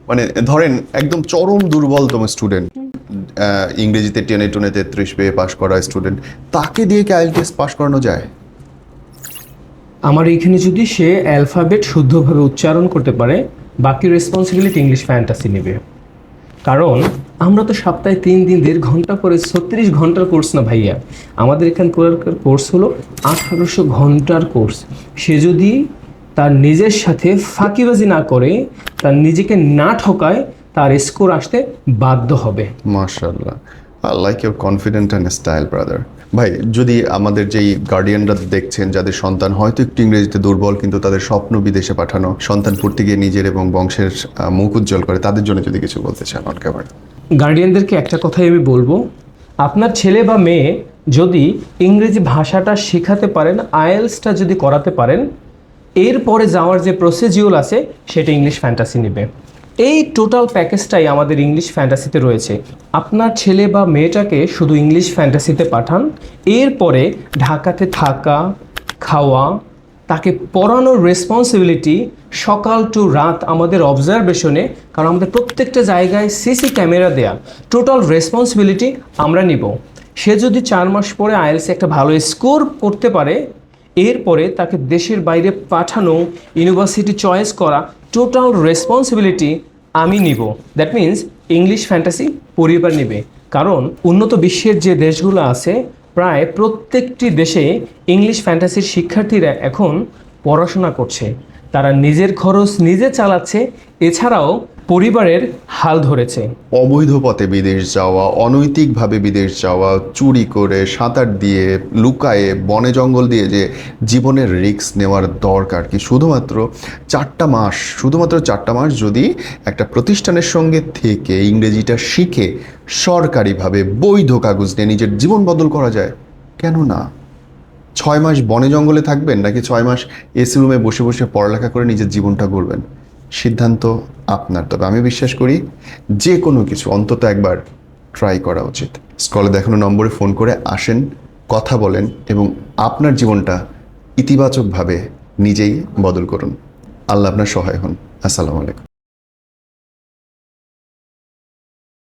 মানে ধরেন একদম চরম দুর্বলতম স্টুডেন্ট, ইংরেজিতে টেনে টুনে 33 পেয়ে পাশ করা স্টুডেন্ট, তাকে দিয়ে কি আইএলটিএস পাশ করানো যায়? আমার এখানে যদি সে অ্যালফাবেট শুদ্ধভাবে উচ্চারণ করতে পারে, বাকি রেসপন্সিবিলিটি ইংলিশ ফ্যান্টাসি নেবে। কারণ আমরা তো সপ্তাহে 3 দিন 1.5 ঘন্টা করে 36 ঘন্টার কোর্স না ভাইয়া। আমাদের এখানকার কোর্স হলো 1800 ঘন্টার কোর্স। সে যদি তার নিজের সাথে ফাঁকিবাজি না করে, তার নিজেকে না ঠকায়, তার স্কোর আসতে বাধ্য হবে। মাশাআল্লাহ, I like your confident and style brother. ভাই, যদি আমাদের যেই গার্ডিয়ানরা দেখছেন যাদের সন্তান হয়তো একটু ইংরেজিতে দুর্বল, কিন্তু তাদের স্বপ্ন বিদেশে পাঠানো, সন্তান পড়তে গিয়ে নিজের এবং বংশের মুখ উজ্জ্বল করে, তাদের জন্য যদি কিছু বলতে চান অন ক্যামেরা। গার্ডিয়ানদেরকে একটা কথাই আমি বলবো, আপনার ছেলে বা মেয়ে যদি ইংরেজি ভাষাটা শেখাতে পারেন, আইএলসটা যদি করাতে পারেন, এরপরে যাওয়ার যে প্রসিডিউর আছে সেটা ইংলিশ ফ্যান্টাসি নেবে। এই টোটাল প্যাকেজটাই আমাদের ইংলিশ ফ্যান্টাসিতে রয়েছে। আপনার ছেলে বা মেয়েটাকে শুধু ইংলিশ ফ্যান্টাসিতে পাঠান, এরপরে ঢাকাতে থাকা, খাওয়া, তাকে পড়ানোর রেসপন্সিবিলিটি সকাল টু রাত আমাদের অবজারভেশনে, কারণ আমাদের প্রত্যেকটা জায়গায় সিসি ক্যামেরা দেয়া, টোটাল রেসপন্সিবিলিটি আমরা নিব। সে যদি 4 মাস পরে আইএলসে একটা ভালো স্কোর করতে পারে, এরপরে তাকে দেশের বাইরে পাঠানো, ইউনিভার্সিটি চয়েস করা, টোটাল রেসপন্সিবিলিটি আমি নিব। দ্যাট মিন্স ইংলিশ ফ্যান্টাসি পরিবার নেবে। কারণ উন্নত বিশ্বের যে দেশগুলো আছে, প্রায় প্রত্যেকটি দেশে ইংলিশ ফ্যান্টাসির শিক্ষার্থীরা এখন পড়াশোনা করছে। তারা নিজের খরচ নিজে চালাচ্ছে, এছাড়াও পরিবারের হাল ধরেছে। অবৈধ পথে বিদেশ যাওয়া, অনৈতিকভাবে বিদেশ যাওয়া, চুরি করে, সাঁতার দিয়ে, লুকায়ে, বনে জঙ্গল দিয়ে যে জীবনের রিস্ক নেওয়ার দরকার কি? শুধুমাত্র 4টা মাস যদি একটা প্রতিষ্ঠানের সঙ্গে থেকে ইংরেজিটা শিখে সরকারিভাবে বৈধ কাগজ নিয়ে নিজের জীবন বদল করা যায়, কেন না? 6 মাস বনে জঙ্গলে থাকবেন, নাকি 6 মাস এসি রুমে বসে বসে পড়ালেখা করে নিজের জীবনটা গড়বেন? সিদ্ধান্ত আপনার। তবে আমি বিশ্বাস করি যে কোনো কিছু অন্তত একবার ট্রাই করা উচিত। স্ক্রলে দেখানো নম্বরে ফোন করে আসেন, কথা বলেন এবং আপনার জীবনটা ইতিবাচকভাবে নিজেই বদল করুন। আল্লাহ আপনার সহায় হন। আসসালামু আলাইকুম।